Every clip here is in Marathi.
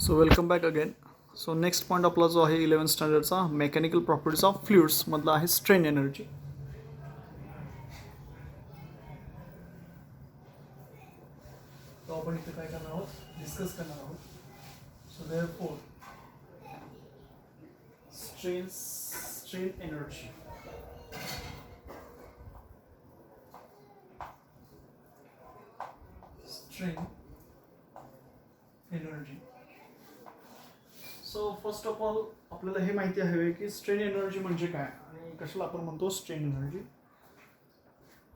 So welcome back again. So next point आपला जो आहे 11th स्टँडर्डचा मेकॅनिकल प्रॉपर्टीज ऑफ फ्लुइड्स मधला आहे स्ट्रेन एनर्जी. तो आपण इथे काय करणार आहोत, डिस्कस करणार आहोत. So therefore strain energy so first of all आपल्याला हे माहिती हवे की स्ट्रेन एनर्जी म्हणजे काय आणि कशाला आपण म्हणतो strain energy.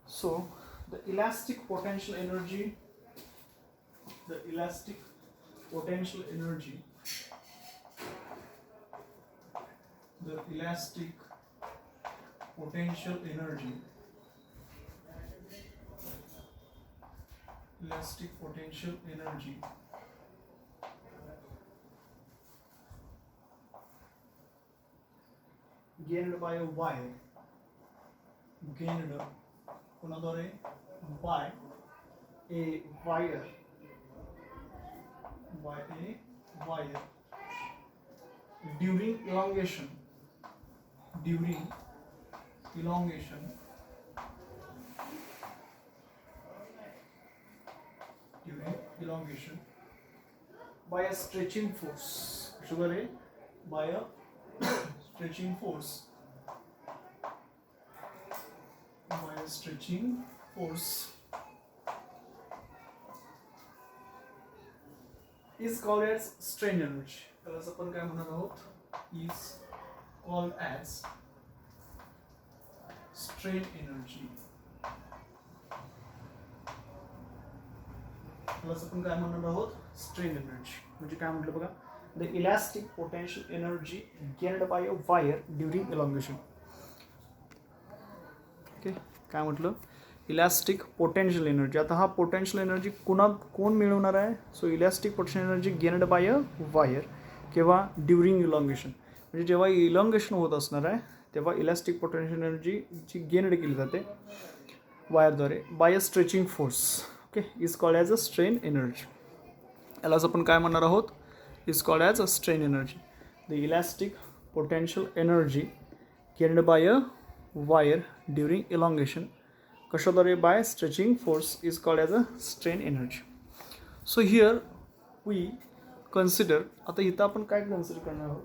So the elastic potential energy the elastic potential energy gained by a wire कोणाद्वारे by a wire during elongation by a stretching force by a stretching force is called as strain energy. त्याला आपण काय म्हणणार आहोत, is called as strain energy. त्याला आपण काय म्हणणार आहोत, strain energy. म्हणजे काय म्हटलं बघा, the elastic potential energy gained by a wire during elongation. Okay, काय म्हटलं, इलास्टिक पोटेन्शियल एनर्जी. आता हा पोटेन्शियल एनर्जी कोण मिळवणार आहे. So elastic potential energy gained by a wire किंवा ड्युरिंग इलॉंगेशन. म्हणजे जेव्हा इलॉंगेशन होत असणार आहे तेव्हा इलास्टिक पोटेन्शियल एनर्जी जी गेनड केली जाते वायरद्वारे by a stretching force. Okay, is called as a strain energy. यालाच आपण काय म्हणणार आहोत, is called as a strain energy. The elastic potential energy gained by a wire during elongation कशाद्वारे by stretching force is called as a strain energy. So here we consider, आता इथं आपण काय कन्सिडर करणार आहोत.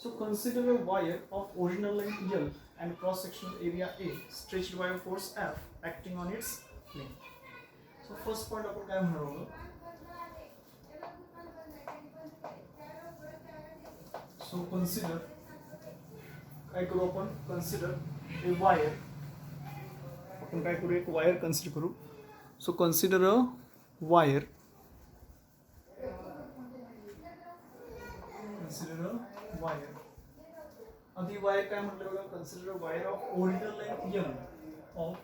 So consider a wire of original length L and cross sectional area A stretched by force F acting on its length. So first point आपण काय म्हणणार आहोत. सो कन्सिडर, काय करू आपण, कन्सिडर ए वायर, आपण काय करू, एक वायर कन्सिडर करू. सो कन्सिडर अ वायर, आधी वायर काय म्हटलं बघा, consider a wire of original length L, of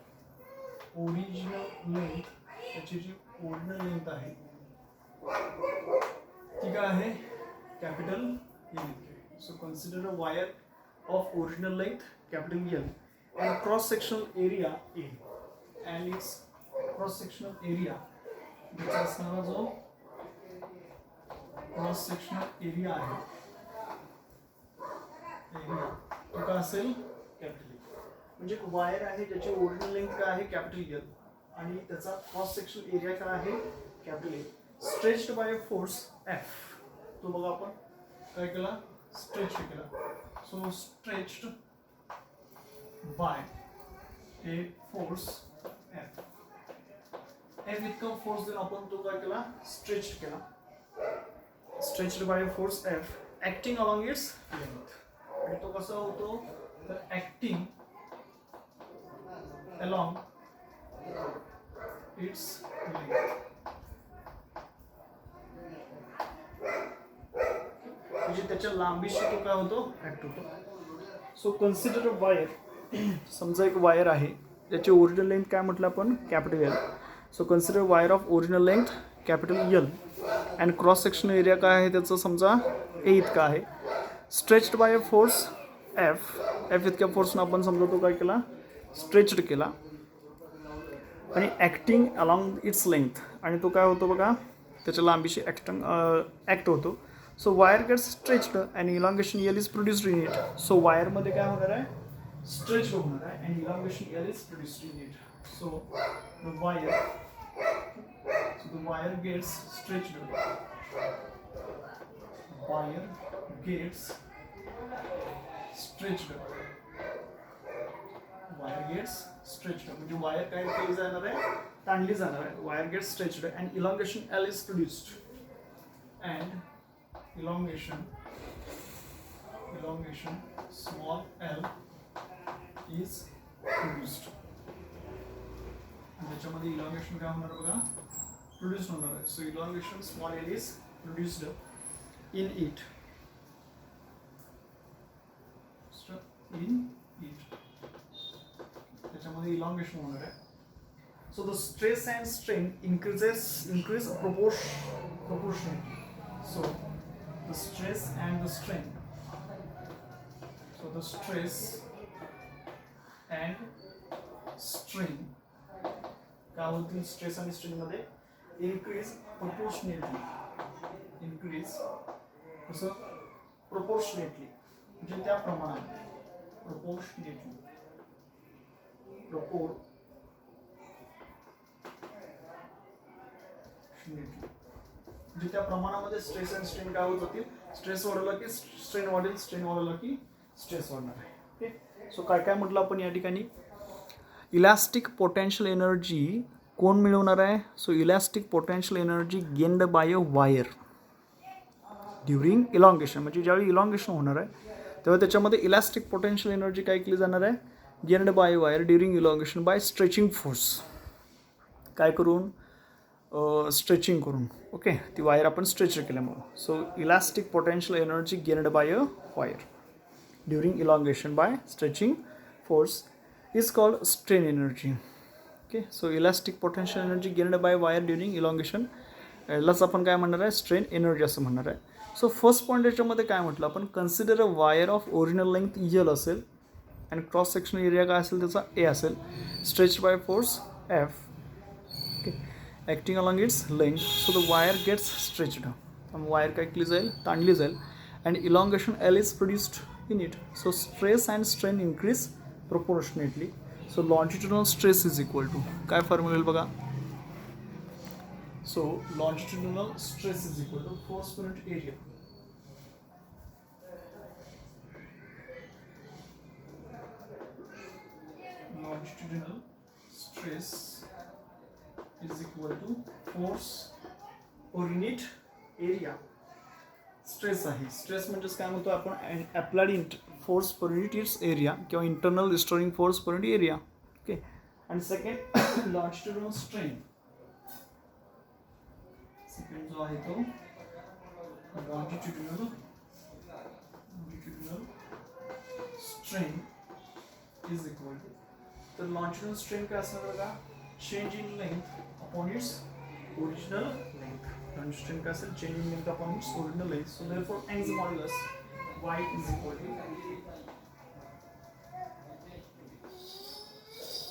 original length, त्याची जी ओरिजिनल लेंथ आहे ती काय आहे, capital L. So consider a wire of original length capital L and cross sectional area A and its cross sectional area ज्याचा असणारा जो cross sectional area आहे तो काय असेल, कॅपिटल E. म्हणजे वायर आहे ज्याची ओरिजिनल लेंथ काय आहे, कॅपिटल L, आणि त्याचा क्रॉस सेक्शनल एरिया काय आहे, capital A, stretched by force F. तो बघा आपण काय केला, स्ट्रेच केला. So stretched by a force F. F इतका फोर्स देऊन आपण तो काय केला, स्ट्रेच केला. Stretched by force F acting along its length. आणि तो कसा होतो, तर ऍक्टिंग अलॉंग इट्स लेंथ. म्हणजे त्याच्या लांबीशी तो काय होतो, ऍक्ट होतो. सो कन्सिडर अ वायर, समजा एक वायर आहे ज्याची ओरिजिनल लेंथ काय म्हटलं आपण, capital L. So consider wire of original length capital L and cross sectional area काय आहे त्याचं समजा A इतका आहे. Stretched by a force F इतक्या फोर्सनं आपण समजा तो काय केला, स्ट्रेच्ड केला. आणि ॲक्टिंग अलॉंग इट्स लेंथ, आणि तो काय होतो बघा, त्याच्या लांबीशी ॲक्ट होतो. So wire gets stretched and elongation L is produced in it. So वायरमध्ये काय होणार आहे, स्ट्रेच होणार आहे and elongation L is produced in it. So the wire gets stretched. Wire gets stretched. Wire gets stretched म्हणजे वायर काय केली जाणार आहे, ताणली जाणार आहे. Wire gets stretched and elongation L is produced. And elongation small l is produced. आणि त्याच्यामध्ये elongation काय होणार बघा, प्रोड्यूस होणार आहे. So elongation small l is produced in it. त्याच्यामध्ये elongation होणार आहे. So the stress and strain increase proportionately. So the stress and the strain. So the stress and strain काय होतील, स्ट्रेस आणि स्ट्रेन मध्ये इन्क्रीज प्रोपोर्शनेटली. इन्क्रीज कसं, प्रोपोर्शनेटली म्हणजे त्या प्रमाणात. प्रोपोर्शनेटली म्हणजे त्या प्रमाणामध्ये स्ट्रेस अँड स्ट्रेन काय होत जातील. स्ट्रेस वाढवला की स्ट्रेन वाढेल, स्ट्रेन वाढवला की स्ट्रेस वाढणार आहे. ओके. सो काय काय म्हटलं आपण या ठिकाणी, इलॅस्टिक पोटेन्शियल एनर्जी कोण मिळवणार आहे. So elastic potential energy gained by a wire during elongation. म्हणजे ज्यावेळी इलॉंगेशन होणार आहे तेव्हा त्याच्यामध्ये इलॅस्टिक पोटेन्शियल एनर्जी काय केली जाणार आहे, gained by wire during elongation by stretching force. काय करून, स्ट्रेचिंग करून. ओके, ती वायर आपण स्ट्रेच केल्यामुळं. So elastic potential energy gained by a wire during elongation by stretching force is called strain energy. Okay. So elastic potential energy gained by wire during elongation यालाच आपण काय म्हणणार आहे, स्ट्रेन एनर्जी असं म्हणणार आहे. सो फर्स्ट पॉईंट याच्यामध्ये काय म्हटलं आपण, consider a wire of original length L असेल आणि क्रॉस सेक्शनल एरिया काय असेल त्याचा ए असेल, stretch by force F. Okay, acting along its length. So the wire gets stretched. Wire काय केली जाईल, ताणली जाईल and elongation L is produced in it. So stress and strain increase proportionately. So longitudinal stress is equal to काय फॉर्म्युला येईल बघा. So longitudinal stress is equal to force per unit area. Longitudinal stress is equal to force per unit area. Stress आहे. स्ट्रेस म्हणजेच काय म्हणतो आपण, applied force per unit its area किंवा internal restoring force per unit area. Okay. आणि सेकंड लॉन्जिट्युडिनल स्ट्रेन. सेकंड जो आहे तो longitudinal strain is equal to, तर लॉन्जिट्युडिनल स्ट्रेन काय असणार बघा, change in length upon its original length. Longitudinal strain काय असेल, change in length upon its original length. So therefore Young's modulus y is equal to,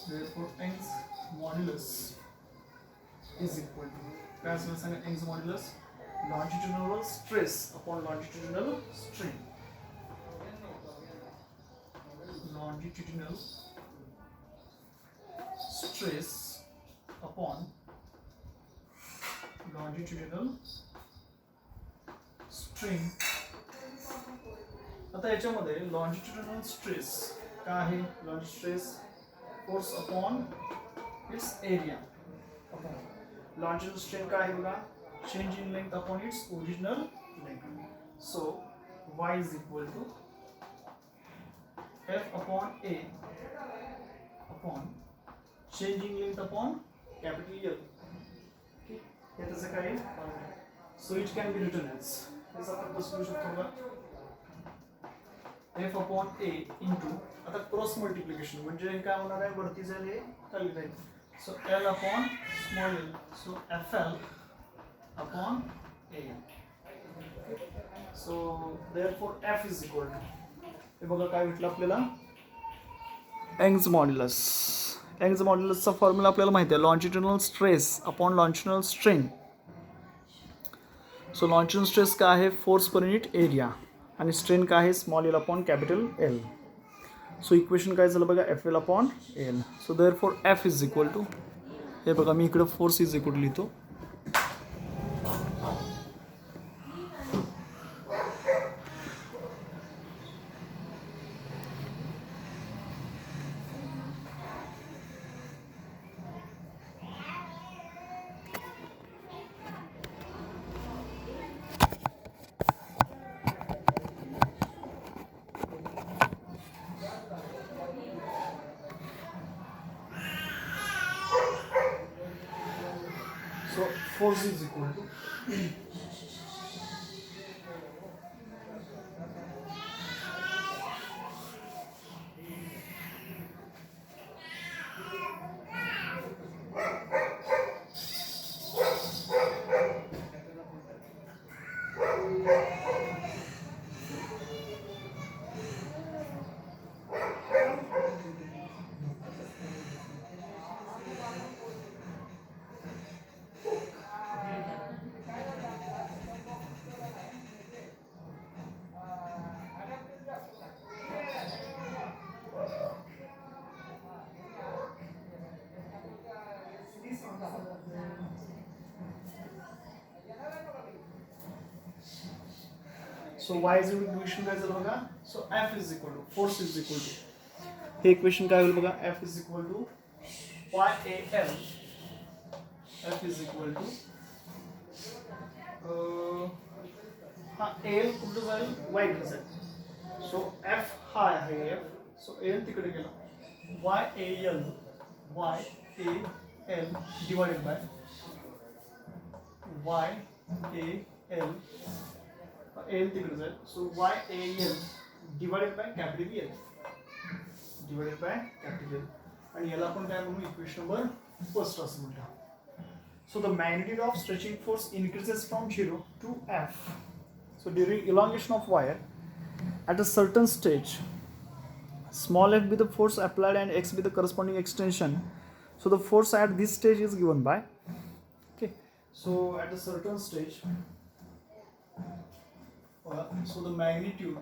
therefore Young's modulus is equal to काय असणार सांगा, Young's modulus longitudinal stress upon longitudinal strain. Longitudinal stress upon longitudinal strain. आता याच्यामध्ये लॉन्जिट्युडिनल स्ट्रेस काय आहे, longitudinal stress force upon its area. Longitudinal strain काय आहे बघा, change in length upon its original length. So y is equal to f upon a upon change in length upon capital L. Okay, हे त्याचं काय आहे. So it can be written as, हेच आपण कसं लिहू शकतो बघा, f अपॉन a इंटू, आता क्रॉस मल्टिप्लिकेशन म्हणजे काय होणार आहे, वरती जाईल हे खाली जाईल. So l upon small l. So fl upon a. So therefore f is equal to, हे बघा काय भेटलं आपल्याला, Young's मॉड्युलस. Young's मॉड्युलसचा फॉर्म्युला आपल्याला माहिती आहे, longitudinal stress upon longitudinal strain. So launching stress काय आहे फोर्स पर युनिट एरिया आणि स्ट्रेन काय आहे small L upon capital L. So equation काय झालं बघा F L upon L. So therefore F is equal to हे बघा मी इकडं फोर्स इज इक्वल लिहितो. So force is equal to so y is equation काय झालं बघा. so f is equal to force is equal to हे इक्वेशन काय होईल बघा f is equal to y a l f is equal to हा l कुठं जाईल y कडे जाईल. so f हा आहे f so l तिकडे गेला y a l divided by y a l L तिकडे जाईल. So y a l divided by capital L आणि याला आपण काय म्हणू इक्वेशन नंबर फर्स्ट असं म्हणतो. So the magnitude of stretching force increases from 0 to f. So during elongation of wire at a certain stage small f be the force applied and x be the corresponding extension. So the force at this stage is given by okay. So at a certain stage so the magnitude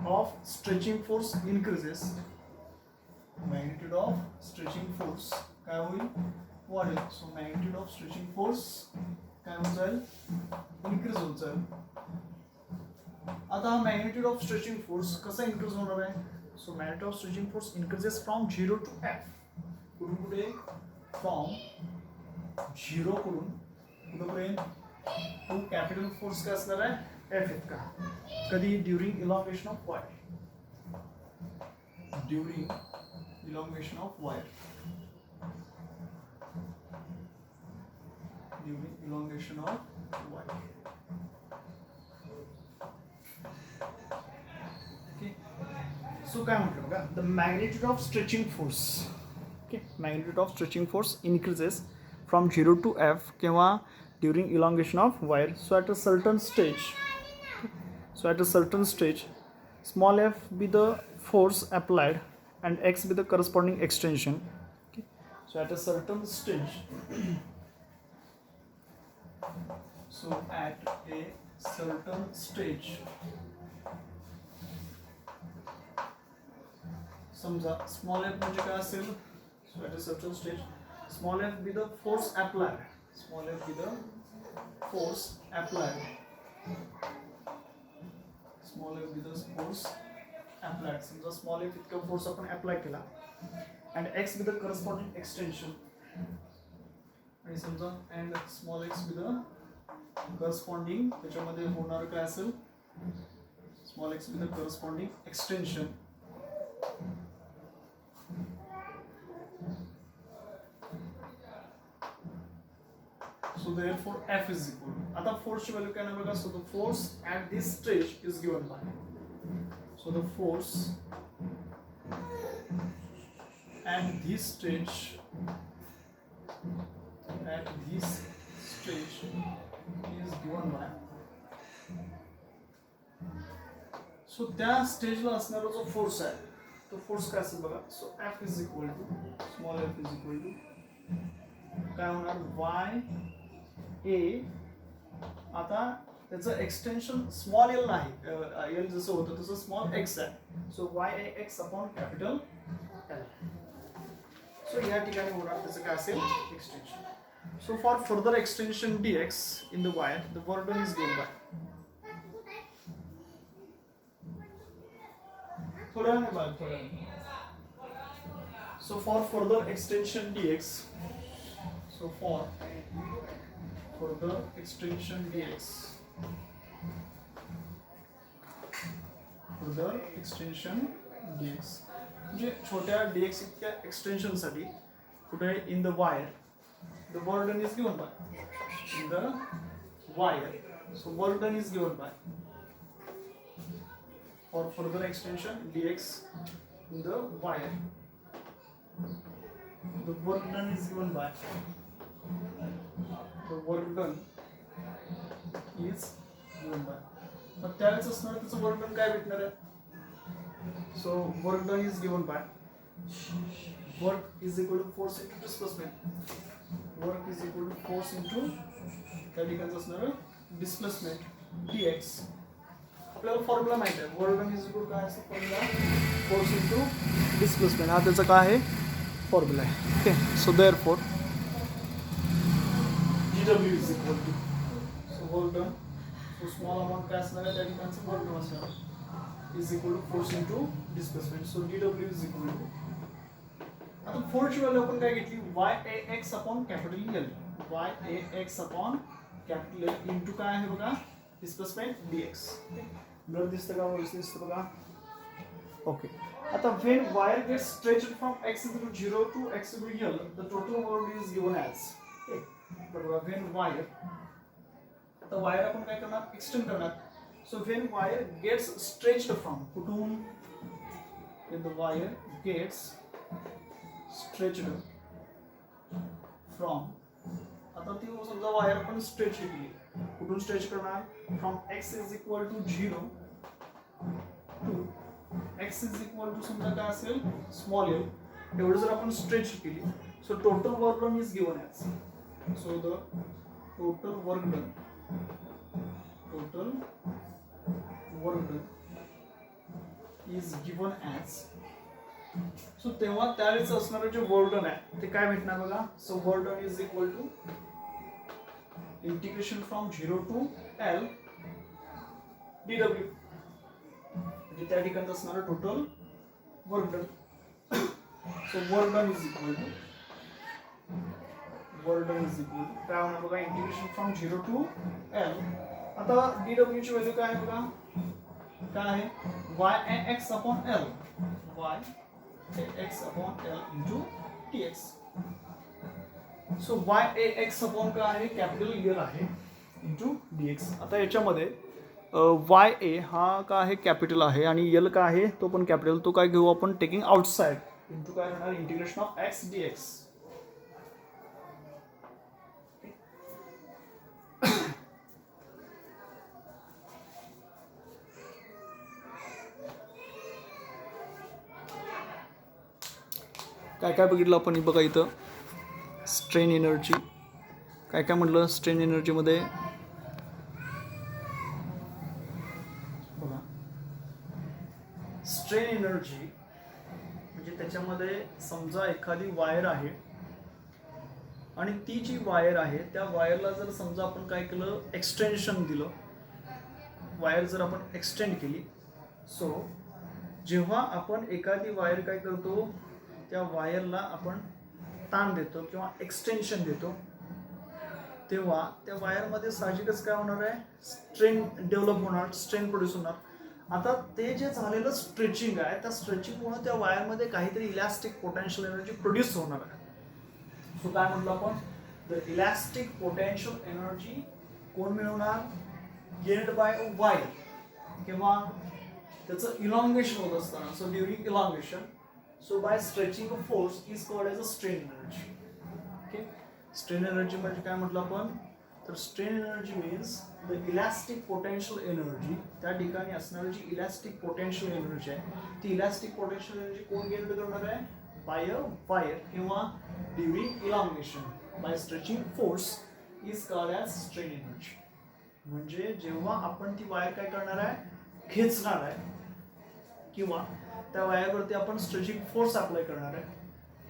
of stretching force increases. Magnitude of stretching force काय होईल वाढेल. so magnitude of stretching force काय होत जाईल increase होत जाईल. आता हा magnitude of stretching force कसा increase होणार आहे. so magnitude of stretching force increases from 0 to f. कुठून कुठे from 0 कडून कुठपर्यंत टू कॅपिटल फोर्स काय असणार आहे एफ इतका. कधी during elongation of wire okay. So काय म्हटलं बघा the magnitude of stretching force okay magnitude of stretching force increases from 0 to f किंवा during elongation of wire. So at a certain stage small f be the force applied and x be the corresponding extension. Okay. So at a certain stage समजा small f म्हणजे काय असेल. so at a certain stage small f be the force applied. समजा small f इतका फोर्स आपण अप्लाय केला and x be the corresponding extension आणि समजा and small x be the corresponding त्याच्यामध्ये होणार काय असेल small x be the corresponding extension. So therefore F is equal to आता force ची व्हॅल्यू काय ना बघा. so the force at this stage is given by so the force at this stage is given by so त्या स्टेजला असणारा जो फोर्स आहे तो फोर्स काय असेल बघा. So F is equal to small F is equal to काय होणार वाय ए. आता त्याचं एक्सटेन्शन स्मॉल एल नाही, एल जसं होतं तसं स्मॉल एक्स आहे. So Y A X upon capital L. So या ठिकाणी होणार त्याचं काय असेल extension. So for further extension dx in the wire, the work done is given by. So for further extension dx, so for further extension dx, further extension dx, म्हणजे छोट्या dx इतक्या extension साठी कुठे in the wire. The work done is given by in the wire. So work done is given by for further extension dx in the wire. The work done is given by the work done is given by. मग त्यावेळेस असणार त्याचं वर्क डन काय भेटणार आहे. So work done is given by work is equal to force into displacement. Work is equal to force into त्या ठिकाणचं असणार डिस्प्लेसमेंट dx. आपल्याला फॉर्म्युला माहिती आहे. वर्क डन इज इक्वल काय असेल फॉर्म्युला फोर्स इंटू डिस्प्लेसमेंट. हा त्याचा काय आहे फॉर्म्युला आहे. Okay. So therefore dw is equal to so work done. So small amount काय असणार आहे त्या ठिकाणचं वर्क डन असणार is equal to force into displacement. So dw is equal to आता फोर्सची व्हॅल्यू आपण काय घेतली Y A X upon capital L. Y A X upon capital L into काय आहे बघा डिस्प्लेसमेंट dx. ब्लर दिसतं का व्यवस्थित दिसतं बघा. ओके. आता when wire gets stretched from x equal to 0 to x equal to l, the total work is given as. बरोबर. व्हेन वायर आता वायर आपण काय करणार एक्सटेंड करणार. So when wire gets stretched from कुठून when the wire gets stretched from. आता ती समजा वायर आपण स्ट्रेच केली. कुठून स्ट्रेच करणार from x is equal to 0 to x is equal to समजा काय असेल स्मॉल एल. एवढं जर आपण स्ट्रेच केली. So total work done is given as. So the total work done is given as. So तेव्हा त्यावेळेस असणारं जे वर्क डन आहे ते काय भेटणार बघा. So work done is equal to integration from 0 to L dw. म्हणजे त्या ठिकाणी असणारं total work done. So work done is equal to काय होणार बघा इंटिग्रेशन फ्रॉम 0 टू एल. आता dw ची व्हॅल्यू काय आहे बघा काय आहे Y X upon L. Y x upon l into dx. So y ax upon काय आहे कॅपिटल L आहे into dx. आता याच्यामध्ये y a हा काय आहे कॅपिटल आहे आणि l काय आहे तो पण कॅपिटल. तो काय घेऊ आपण टेकिंग आउटसाइड इंटू काय होणार इंटिग्रेशन ऑफ x dx. काय काय बघितलं आपण बघा इथं स्ट्रेन एनर्जी काय काय म्हटलं स्ट्रेन एनर्जीमध्ये बघा. स्ट्रेन एनर्जी म्हणजे त्याच्यामध्ये समजा एखादी वायर आहे आणि ती जी वायर आहे त्या वायरला जर समजा आपण काय केलं एक्सटेन्शन दिलं. वायर जर आपण एक्सटेंड केली. सो जेव्हा आपण एखादी वायर काय करतो त्या वायरला आपण ताण देतो किंवा एक्सटेन्शन देतो तेव्हा त्या वायरमध्ये साहजिकच काय होणार आहे स्ट्रेन डेव्हलप होणार. स्ट्रेन प्रोड्यूस होणार. आता ते जे झालेलं स्ट्रेचिंग आहे त्या स्ट्रेचिंगमुळे त्या वायरमध्ये काहीतरी इलॅस्टिक पोटेन्शियल एनर्जी प्रोड्यूस होणार आहे. सो काय म्हटलं आपण द इलॅस्टिक पोटेन्शियल एनर्जी कोण मिळवणार गेन्ड बाय अ वायर किंवा त्याचं इलॉंगेशन होत असताना. So during elongation so by stretching a force is called as a strain energy. Okay, strain energy म्हणजे काय म्हटलं आपण तर strain energy means the elastic potential energy, त्या ठिकाणी असणारी जी इलॅस्टिक पोटेन्शियल एनर्जी आहे ती इलॅस्टिक पोटेन्शियल एनर्जी कोण गेन करणार आहे? बाय अ वायर किंवा during elongation by stretching force is called as strain energy. म्हणजे जेव्हा आपण ती वायर काय करणार आहे? खेचणार आहे किंवा त्या वायरवरती आपण स्ट्रेचिंग फोर्स अप्लाय करणार आहे.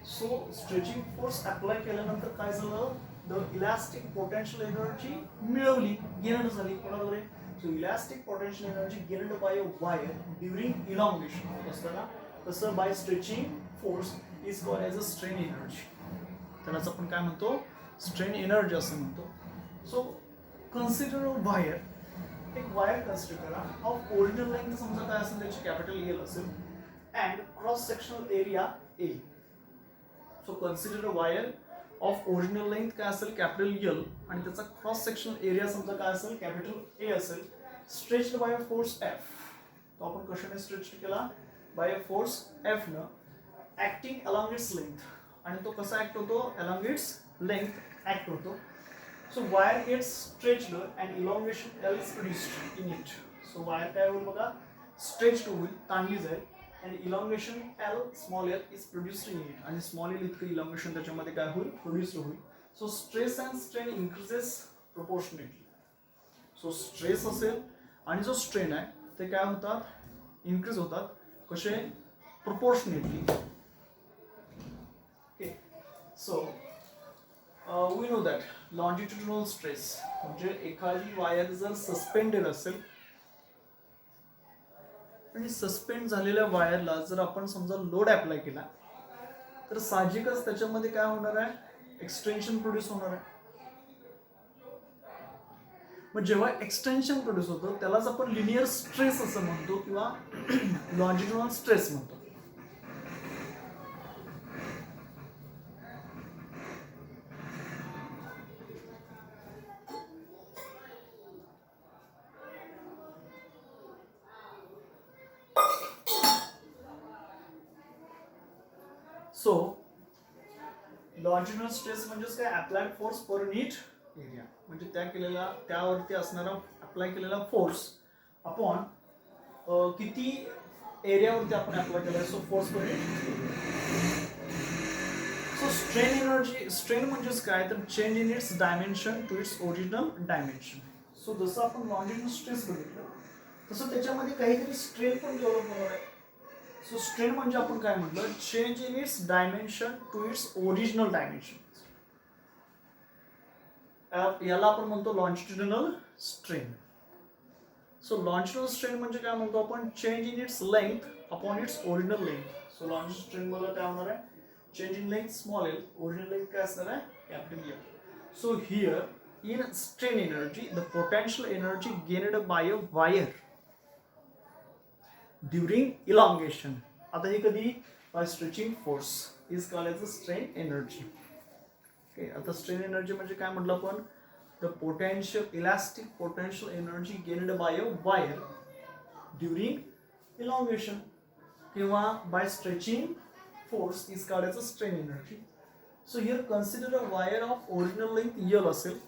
सो स्ट्रेचिंग फोर्स अप्लाय केल्यानंतर काय झालं? द इलॅस्टिक पोटेन्शियल एनर्जी मिळवली, गेन झाली कोणाद्वारे? So elastic potential energy gained by a wire during elongation होत असताना तसं by stretching force is called as a strain energy. त्यालाच आपण काय म्हणतो? स्ट्रेन एनर्जी असं म्हणतो. सो कन्सिडर अ वायर, एक वायर कन्सिडर करा ऑफ ओरिजिनल लेंथ समजा काय असेल त्याची कॅपिटल एल असेल and cross sectional area A. So consider a wire of original length काय असेल? कॅपिटल एल आणि त्याचा क्रॉस सेक्शनल एरिया समजा काय असेल? कॅपिटल ए असेल. Stretched by a force F. तो आपण कशाने स्ट्रेच केला? बाय अ फोर्स एफ न ऍक्टिंग अलॉंग इट्स लेंथ. आणि तो कसा ऍक्ट होतो? अलॉंग इट्स लेंथ ऍक्ट होतो. So wire gets stretched and elongation L is produced in it. So wire काय होईल बघा? Stretched होईल, ताणली जाईल and elongation L small l is produced in it. आणि small l इतकं elongation त्याच्यामध्ये काय होईल? Produced होईल. So stress and strain increases proportionately. So stress असेल आणि जो strain आहे ते काय होतात? Increase होतात. कसे? Proportionately. Okay. So we know that longitudinal stress म्हणजे एखादी वायर जर सस्पेंडेड असेल आणि सस्पेंड झालेल्या वायरला जर आपण समजा लोड अप्लाय केला तर साहजिकच त्याच्यामध्ये काय होणार आहे? एक्सटेन्शन प्रोड्यूस होणार आहे. मग जेव्हा एक्सटेन्शन प्रोड्यूस होतं त्यालाच आपण लिनियर स्ट्रेस असं म्हणतो किंवा लॉन्जिट्युडिनल स्ट्रेस म्हणतो. सो लॉन्जिट्युडिनल स्ट्रेस म्हणजेच काय? Applied force per unit area. म्हणजे त्यावरती असणारा अप्लाय केलेला फोर्स अपॉन किती एरियावरती आपण अप्लाय केला. So force per unit. So strain energy, strain म्हणजेच काय? तर change in its dimension to its original dimension. So जसं आपण लॉन्जिट्युडिनल स्ट्रेस बघितलं तसं त्याच्यामध्ये काहीतरी स्ट्रेन पण डेव्हलप होणार आहे. सो स्ट्रेन म्हणजे आपण काय म्हटलं? Change in its dimension to its original dimension. याला आपण म्हणतो longitudinal strain. So longitudinal strain म्हणजे काय म्हणतो आपण? Change in its length upon its original length. So longitudinal strain मध्ये काय होणार आहे? Change in length small L, original length काय असणार आहे? Capital L. So here in strain energy the potential energy gained by a wire during elongation. आता हे कधी? By stretching force is called as a strain energy. Okay. आता स्ट्रेन एनर्जी म्हणजे काय म्हटलं आपण? The potential elastic potential energy gained by a wire during elongation किंवा by stretching force is called as a strain energy. So here consider a wire of original length L असेल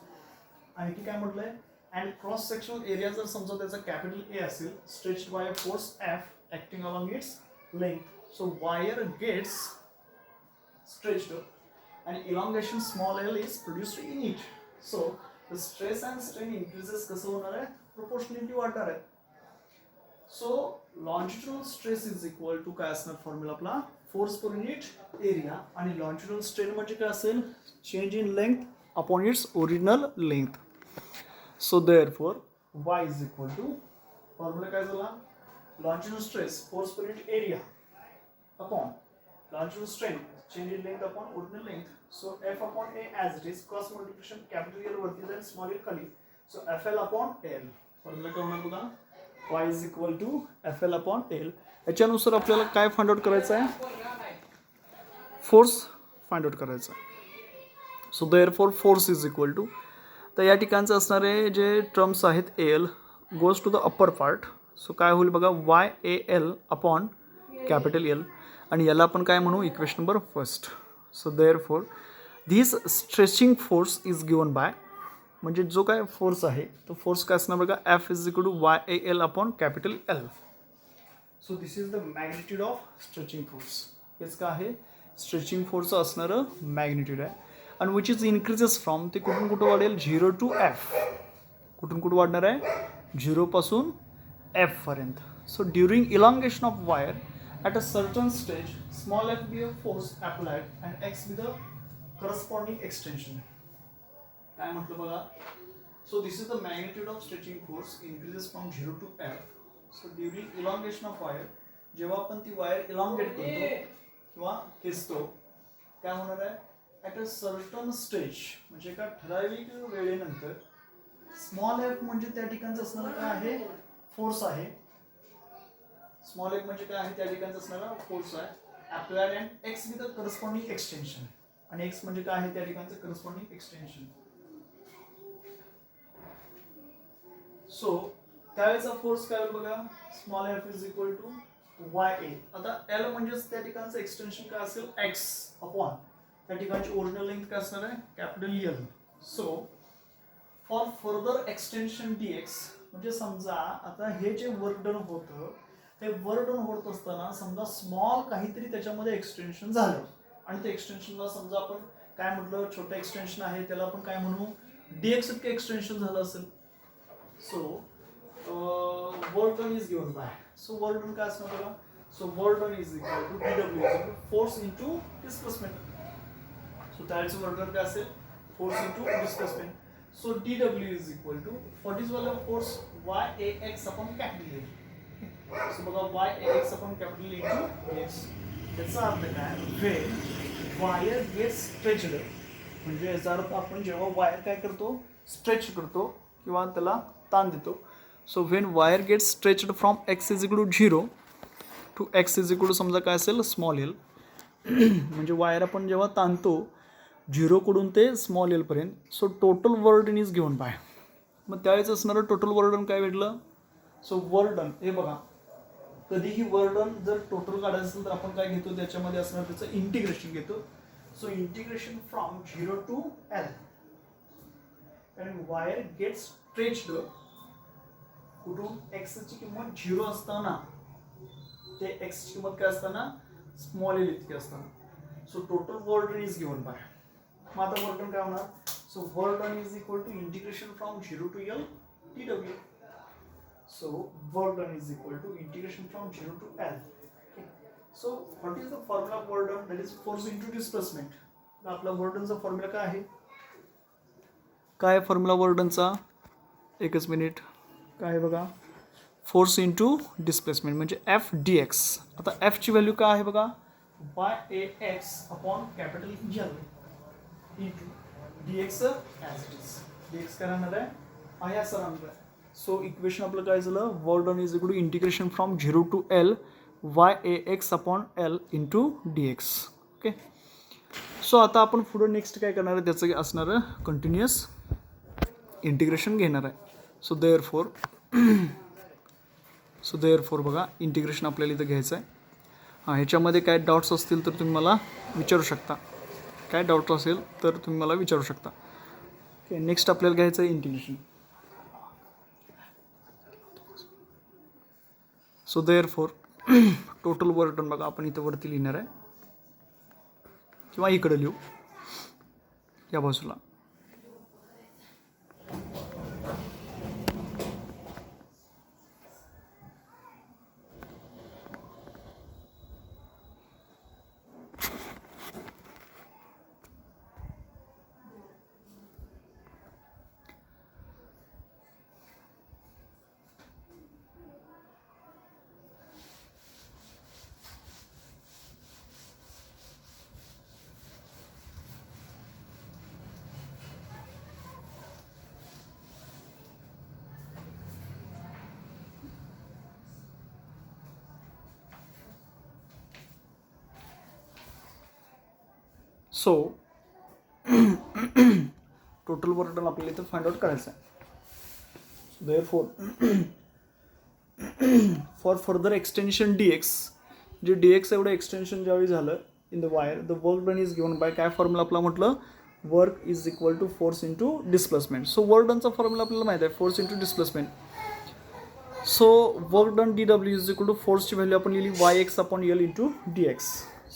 आणि की काय म्हटलंय? अँड क्रॉस सेक्शनल एरिया जर समजा त्याचा कॅपिटल ए असेल, stretched by force F acting along its length. So wire gets stretched and elongation small l is produced in it. So the stress and strain increases कसं होणार आहे? Proportionally वाढणार आहे. So longitudinal stress is equal to काय असणार फॉर्म्युला आपला? Force per unit area. आणि longitudinal strain म्हणजे काय असेल? Change in length upon its original length. So therefore y is equal to formula काय झाला? longitudinal stress force per unit area upon longitudinal strain change in length upon original length. So f upon a as it is, cross multiplication capital L वरती जाईल, small l खाली. So fl upon l. Formula काय होणार बघा? y is equal to fl upon l. याच्यानुसार आपल्याला काय फाइंड आउट करायचं आहे? फोर्स फाइंड आउट करायचा आहे. So therefore force is equal to, तर या ठिकाणचे असणारे जे टर्म्स आहेत L goes to the upper part. So काय होईल बघा? Y A L upon capital L. आणि याला आपण काय म्हणू? Equation number first. So therefore this stretching force is given by म्हणजे जो काय फोर्स आहे तो फोर्स काय असणार बघा, F is equal to Y A L upon capital L. So this is the magnitude of stretching force. हेच काय आहे, स्ट्रेचिंग फोर्स असणारं मॅग्निट्यूड आहे. आणि विच इज इन्क्रीजेस फ्रॉम, ते कुठून कुठं वाढेल, 0 टू एफ. कुठून कुठं वाढणार आहे, 0 पासून एफ पर्यंत. So during elongation of wire at a certain stage, small f be a force applied and x be the corresponding extension. काय म्हटलं बघा, so this is the magnitude of stretching force increases from 0 to f. So during elongation of wire, जेव्हा आपण ती वायर elongate करतो किंवा खेचतो, काय होणार आहे, at a certain stage म्हणजे एका ठराविक वेळेनंतर स्मॉल f म्हणजे त्या ठिकाणचं असणारं काय आहे, फोर्स आहे. स्मॉल f म्हणजे काय आहे, त्या ठिकाणचं असणारा फोर्स आहे applied and X with the corresponding extension. आणि एक्स म्हणजे काय आहे, त्या ठिकाणचं करस्पॉन्डिंग एक्सटेन्शन. सो त्यावेळेचा फोर्स काय होईल बघा, small f is equal to Y A. आता एल म्हणजेच त्या ठिकाणचं एक्सटेन्शन काय असेल, एक्स अपॉन त्या ठिकाणची ओरिजिनल लेंथ काय असणार आहे, capital L. So for further extension D x, म्हणजे समजा आता हे जे वर्क डन होतं ते वर्क डन होत असताना समजा स्मॉल काहीतरी त्याच्यामध्ये एक्सटेन्शन झालं आणि ते एक्सटेन्शनला समजा आपण काय म्हटलं, छोटं एक्सटेन्शन आहे त्याला आपण काय म्हणू, डीएक्स इतकं एक्सटेन्शन झालं असेल. So work done is given by, so work done काय असणार बघा, so work done is equal to W is equal force into displacement. So त्याचं वर्क डन काय असेल, force into displacement. So W is equal to what is वाला force, Y A X upon capital A. So बघा Y A X upon capital into X. त्याचा अर्थ काय, व्हेन वायर गेट स्ट्रेचड, म्हणजे याचा अर्थ आपण जेव्हा वायर काय करतो, स्ट्रेच करतो किंवा त्याला ताण देतो. So when wire get stretched from X is equal to 0 to X is equal to समजा काय असेल, स्मॉल एल. म्हणजे वायर आपण जेव्हा ताणतो 0 कडून ते स्मॉल एल पर्यंत, so total work done is given by. मग त्यावेळेस असणारं टोटल वर्क डन काय भेटलं, सो वर्क डन हे बघा, कधीही वर्क डन जर टोटल काढायचं असेल तर आपण काय घेतो, त्याच्यामध्ये असणार त्याचं इंटिग्रेशन घेतो. So integration from 0 to L आणि वायर गेट स्ट्रेच्ड कुठून, एक्स ची किंमत 0 असताना ते एक्स ची किंमत काय असताना, स्मॉल एल इतकी असताना. So total work done is given by. मग आता वर्क डन काय होणार, so work done is equal to integration from 0 to L W. So work done is equal to integration from 0 to L. Okay. So what is the formula of work done? That is force into displacement. आपला work done चा फॉर्म्युला काय आहे, काय फॉर्म्युला वर्क डनचा, एकच मिनिट, काय आहे बघा, फोर्स इंटू डिस्प्लेसमेंट म्हणजे एफ डी एक्स. आता एफ ची व्हॅल्यू काय आहे बघा, Y A X upon capital L into D x as it is. D x काय राहणार आहे, या सर राहणार आहे. सो इक्वेशन आपलं काय झालं, work done is equal to integration from 0 to L Y A X upon L into D X. Okay. So आता आपण पुढं नेक्स्ट काय करणार आहे, त्याचं असणार कंटिन्युअस इंटिग्रेशन घेणार आहे. सो देअर फोर बघा, इंटिग्रेशन आपल्याला इथं घ्यायचं आहे. हां, ह्याच्यामध्ये काय डाऊट्स असतील तर तुम्ही मला विचारू शकता, काय डाऊट असेल तर तुम्ही मला विचारू शकता. ओके. नेक्स्ट आपल्याला घ्यायचं आहे integration. So therefore total work done बघा, आपण इथं वरती लिहिणार आहे किंवा इकडे लिहू, या बाजूला. सो टोटल वर्क डन आपल्याला इथं फाइंड आउट करायचं आहे. Therefore for further extension D X, जे डी एक्स एवढं एक्सटेन्शन ज्यावेळी झालं in the wire, the work done is given by काय फॉर्म्युला आपला म्हटलं, work is equal to force into displacement. So work डनचा फॉर्म्युला आपल्याला माहिती आहे, force into displacement. So work done DW is equal to फोर्सची व्हॅल्यू आपण लिहिली YX upon L into DX.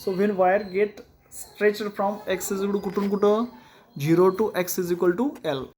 So when wire get stretched from X is equal to कुठून कुठं 0 to X is equal to L.